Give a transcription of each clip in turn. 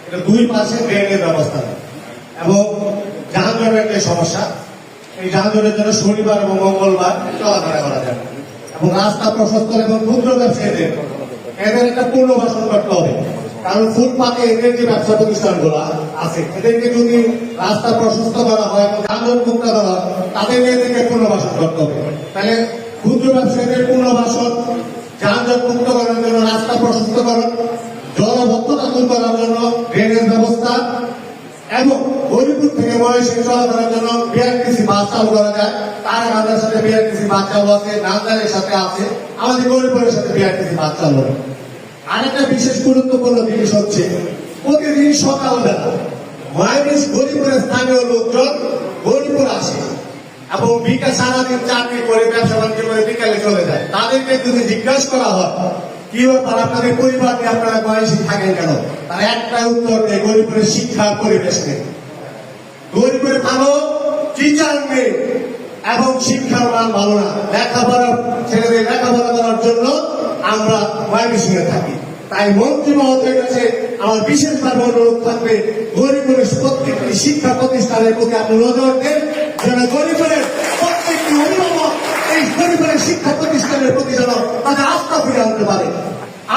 এটা দুই পাশে ড্রেনের ব্যবস্থা নেই এবং যানজটের যে সমস্যা, এই যানজটের জন্য শনিবার এবং মঙ্গলবার চলাফেরা করা যায় এবং রাস্তা প্রশস্ত এবং ক্ষুদ্র ব্যবসায়ীদের এদের একটা পুনর্বাসন করতে হবে। কারণ ফুটপাতে এদের যে ব্যবসা প্রতিষ্ঠানগুলো আছে এদেরকে যদি রাস্তা প্রশস্ত করা হয় এবং যানজট মুক্ত করা হয় তাদের এদেরকে পুনর্বাসন করতে হবে। তাহলে ক্ষুদ্র ব্যবসায়ীদের পুনর্বাসন, যানজট মুক্ত করার জন্য রাস্তা প্রশস্তকরণ, জলবদ্ধতা দূর করার জন্য ড্রেনেজ ব্যবস্থা এবং হরিপুর থেকে মহেশে চলাফেরার জন্য বিআরটিসি বাস চালু করা যায়। তার আমাদের সাথে বিআরটিসি বাস চালু আছে, নান্দারের সাথে আছে, আমাদের গরিপুরের সাথে বিআরটিসি বাস চালু হবে। আরেকটা বিশেষ গুরুত্বপূর্ণ জিনিস হচ্ছে প্রতিদিন সকালবেলা মহেশ গরিপুরের স্থানীয় লোকজন গরিপুর আসে এবং বিকাল সারাদিন চাকরি করে ব্যবসা বাণিজ্য করে বিকালে চলে যায়। তাদেরকে যদি জিজ্ঞাসা করা হয় কি ব্যাপার আপনাদের পরিবার নিয়ে আপনারা মহেশে থাকেন কেন, তারা একটা উত্তর দেয় গরিপুরের শিক্ষার পরিবেশ নেই, গরিপুরে ভালো টিচার নেই এবং শিক্ষার মান ভালো না। লেখাপড়া ছেলেদের লেখাপড়া করার জন্য আমরা ময়মনসিংহে থাকি। তাই মন্ত্রী মহোদয়ের কাছে আমার বিশেষভাবে অনুরোধ থাকবে গরিপুরের প্রত্যেকটি শিক্ষা প্রতিষ্ঠানের প্রতি আপনি নজর দেন, যেন গরিপুরের প্রত্যেকটি অভিভাবক এই গরিপুরের শিক্ষা প্রতিষ্ঠানের প্রতি যেন তাদের আস্থা ফিরে আনতে পারে।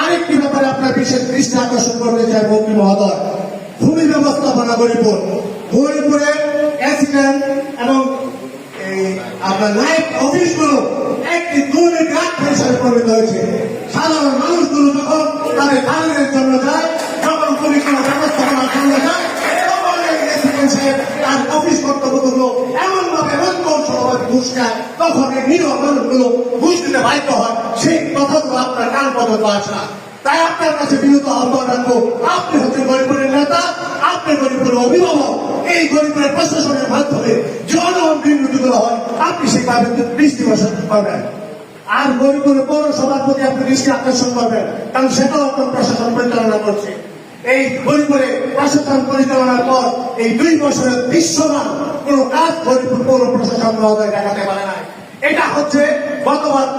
আরেকটি ব্যাপারে আপনার বিশেষ দৃষ্টি আকর্ষণ করতে চাই মন্ত্রী মহোদয়, ভূমি ব্যবস্থাপনা গরিপুরের অ্যাক্সিডেন্ট এবং আপনার লাইফ অফিসগুলো একটি দুর্নীতি আখ্যা হিসাবে পরিণত হয়েছে। সাধারণ মানুষগুলো যখন তাদের কাজের জন্য যায়, যখন পুলিশ কোনো ব্যবস্থাপনার জন্য যায়, তার অফিস কর্তব্যগুলো এমন ভাবে কৌশলভাবে ঘুষ খায়, তখন এই নিরীহ মানুষগুলো ঘুষ দিতে বাধ্য হয়। সেই কথাগুলো আপনার কান পর্যন্ত আসে না। তাই আপনার কাছে বিরত আহ্বান রাখবো, আপনি হচ্ছেন গরিপুরের নেতা, আপনি গরিপুরের অভিভাবক। এই গরিপুরের প্রশাসনের মাধ্যমে জনগণ বিরোধীগুলো হয়, আপনি সেই কাজে দৃষ্টি করবেন। আর গরিপুরের পৌরসভার প্রতি আপনি দৃষ্টি আকর্ষণ করবেন, কারণ সেটাও আপনার প্রশাসন পরিচালনা করছে। এই গরিপুরে প্রশাসন পরিচালনার পর এই 2 বছরের দৃশ্যমান কোন কাজ গরিপুর পৌর প্রশাসন মহোদয় দেখাতে পারে না। এটা হচ্ছে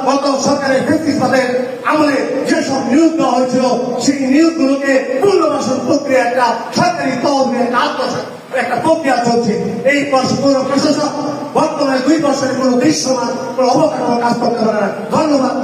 গত সরকারের ফ্যাসিস্টদের আমলে যেসব নিয়োগ দেওয়া হয়েছিল সেই নিয়োগগুলোকে পুনর্বাসন প্রক্রিয়া একটা সরকারি তহবিলের একটা প্রক্রিয়া চলছে। এই পৌর প্রশাসন বর্তমানে 2 বছরের কোন দৃশ্যমান কোন অবকাঠামো কাজ করতে পারে না। ধন্যবাদ।